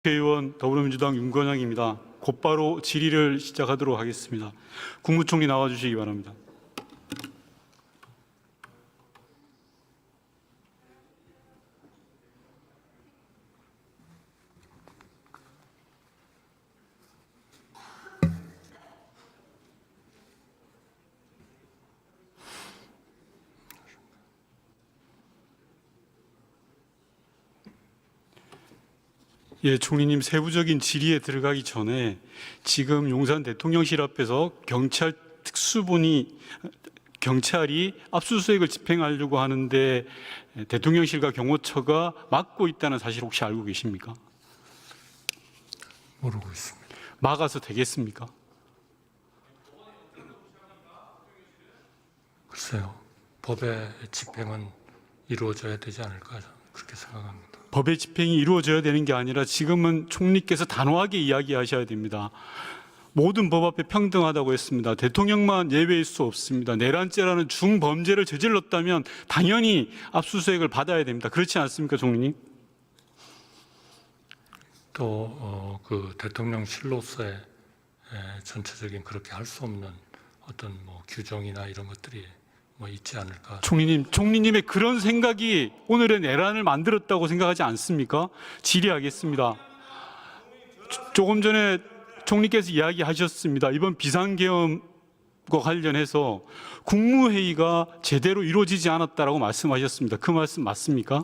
국회의원 더불어민주당 윤건영입니다. 곧바로 질의를 시작하도록 하겠습니다. 국무총리 나와주시기 바랍니다. 예, 총리님, 세부적인 질의에 들어가기 전에 지금 용산 대통령실 앞에서 경찰이 압수수색을 집행하려고 하는데 대통령실과 경호처가 막고 있다는 사실 혹시 알고 계십니까? 모르고 있습니다. 막아서 되겠습니까? 글쎄요, 법의 집행은 이루어져야 되지 않을까 그렇게 생각합니다. 법의 집행이 이루어져야 되는 게 아니라 지금은 총리께서 단호하게 이야기하셔야 됩니다. 모든 법 앞에 평등하다고 했습니다. 대통령만 예외일 수 없습니다. 내란죄라는 중범죄를 저질렀다면 당연히 압수수색을 받아야 됩니다. 그렇지 않습니까, 총리님? 또 그 대통령실로서의 전체적인 그렇게 할 수 없는 어떤 규정이나 이런 것들이 있지 않을까. 총리님의 그런 생각이 오늘의 내란을 만들었다고 생각하지 않습니까? 질의하겠습니다. 조금 전에 총리께서 이야기하셨습니다. 이번 비상계엄과 관련해서 국무회의가 제대로 이루어지지 않았다라고 말씀하셨습니다. 그 말씀 맞습니까?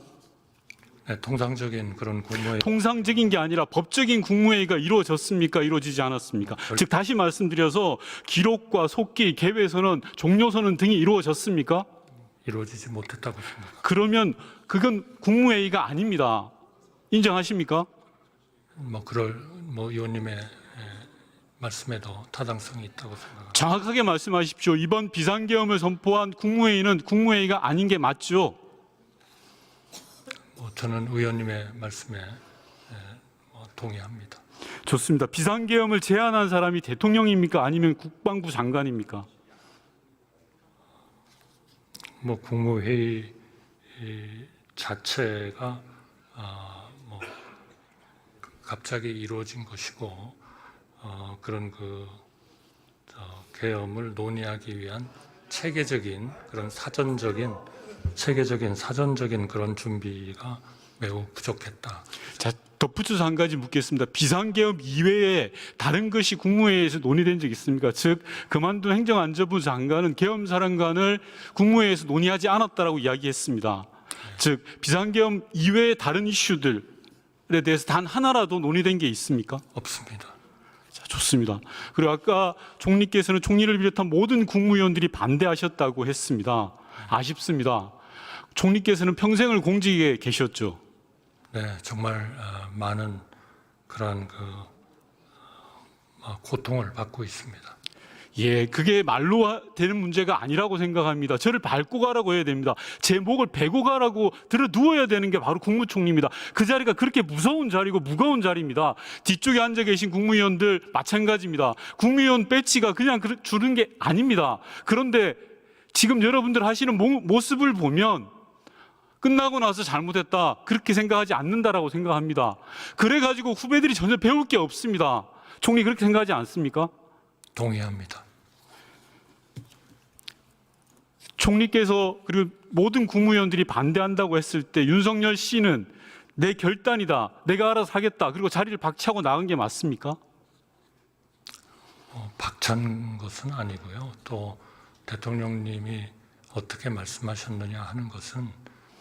네, 통상적인 그런 국무회의. 통상적인 게 아니라 법적인 국무회의가 이루어졌습니까? 이루어지지 않았습니까? 즉 다시 말씀드려서 기록과 속기, 개회선언, 종료선언 등이 이루어졌습니까? 이루어지지 못했다고 생각합니다. 그러면 그건 국무회의가 아닙니다. 인정하십니까? 의원님의 말씀에도 타당성이 있다고 생각합니다. 정확하게 말씀하십시오. 이번 비상계엄을 선포한 국무회의는 국무회의가 아닌 게 맞죠? 저는 의원님의 말씀에 동의합니다. 좋습니다. 비상계엄을 제안한 사람이 대통령입니까? 아니면 국방부 장관입니까? 국무회의 자체가 갑자기 이루어진 것이고 그런 계엄을 논의하기 위한 체계적인 사전적인 그런 준비가 매우 부족했다. 자, 덧붙여서 한 가지 묻겠습니다. 비상계엄 이외에 다른 것이 국무회의에서 논의된 적 있습니까? 즉 그만둔 행정안전부 장관은 계엄사령관을 국무회의에서 논의하지 않았다라고 이야기했습니다. 즉 비상계엄 이외의 다른 이슈들에 대해서 단 하나라도 논의된 게 있습니까? 없습니다. 자, 좋습니다. 그리고 아까 총리께서는 총리를 비롯한 모든 국무위원들이 반대하셨다고 했습니다. 아쉽습니다. 총리께서는 평생을 공직에 계셨죠. 네, 정말 많은 그러한 고통을 받고 있습니다. 예, 그게 말로 되는 문제가 아니라고 생각합니다. 저를 밟고 가라고 해야 됩니다. 제 목을 베고 가라고 들어 누워야 되는 게 바로 국무총리입니다. 그 자리가 그렇게 무서운 자리고 무거운 자리입니다. 뒤쪽에 앉아 계신 국무위원들 마찬가지입니다. 국무위원 배지가 그냥 주는 게 아닙니다. 그런데 지금 여러분들 하시는 모습을 보면 끝나고 나서 잘못했다 그렇게 생각하지 않는다라고 생각합니다. 그래가지고 후배들이 전혀 배울 게 없습니다. 총리 그렇게 생각하지 않습니까? 동의합니다. 총리께서 그리고 모든 국무위원들이 반대한다고 했을 때 윤석열 씨는 내 결단이다, 내가 알아서 하겠다, 그리고 자리를 박차고 나간 게 맞습니까? 박찬 것은 아니고요. 또 대통령님이 어떻게 말씀하셨느냐 하는 것은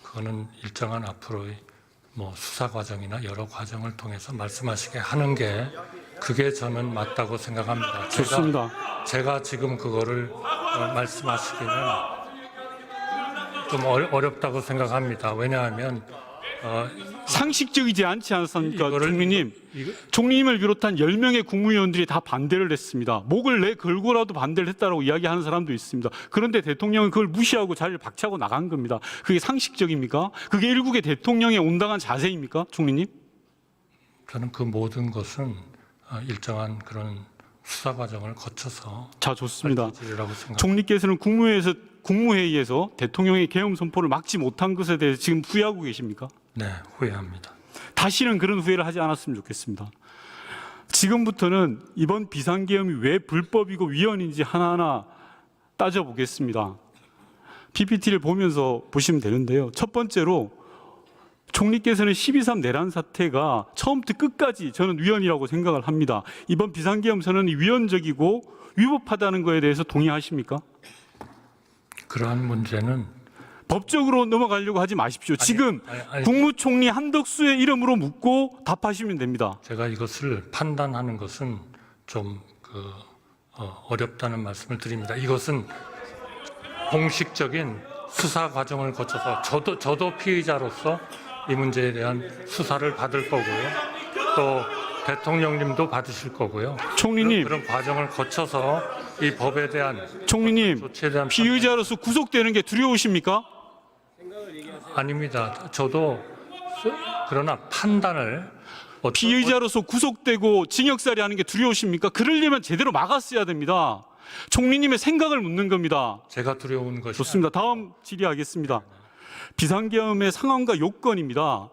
그거는 일정한 앞으로의 수사 과정이나 여러 과정을 통해서 말씀하시게 하는 게 그게 저는 맞다고 생각합니다. 좋습니다. 제가 지금 그거를 말씀하시기는 좀 어렵다고 생각합니다. 왜냐하면 상식적이지 않지 않습니까? 총리님, 총리님을 비롯한 10명의 국무위원들이 다 반대를 했습니다. 목을 내 걸고라도 반대를 했다고 이야기하는 사람도 있습니다. 그런데 대통령은 그걸 무시하고 자리를 박차고 나간 겁니다. 그게 상식적입니까? 그게 일국의 대통령의 온당한 자세입니까? 총리님? 저는 그 모든 것은 일정한 그런 수사 과정을 거쳐서 자, 좋습니다. 생각합니다. 총리께서는 국무회의에서 대통령의 계엄 선포를 막지 못한 것에 대해서 지금 후회하고 계십니까? 네, 후회합니다. 다시는 그런 후회를 하지 않았으면 좋겠습니다. 지금부터는 이번 비상계엄이 왜 불법이고 위헌인지 하나하나 따져보겠습니다. PPT를 보면서 보시면 되는데요. 첫 번째로 총리께서는 12.3 내란 사태가 처음부터 끝까지 저는 위헌이라고 생각을 합니다. 이번 비상계엄 선언이 위헌적이고 위법하다는 것에 대해서 동의하십니까? 그러한 문제는 법적으로 넘어가려고 하지 마십시오. 지금 아니. 국무총리 한덕수의 이름으로 묻고 답하시면 됩니다. 제가 이것을 판단하는 것은 좀 어렵다는 말씀을 드립니다. 이것은 공식적인 수사 과정을 거쳐서 저도 피의자로서 이 문제에 대한 수사를 받을 거고요. 또 대통령님도 받으실 거고요. 총리님, 그런 과정을 거쳐서 이 법에 대한 총리님, 조치에 대한 피의자로서 구속되는 게 두려우십니까? 아닙니다. 저도 그러나 판단을 피의자로서 구속되고 징역살이 하는 게 두려우십니까? 그러려면 제대로 막았어야 됩니다. 총리님의 생각을 묻는 겁니다. 제가 두려운 것이 좋습니다. 다음 질의하겠습니다. 비상계엄의 상황과 요건입니다.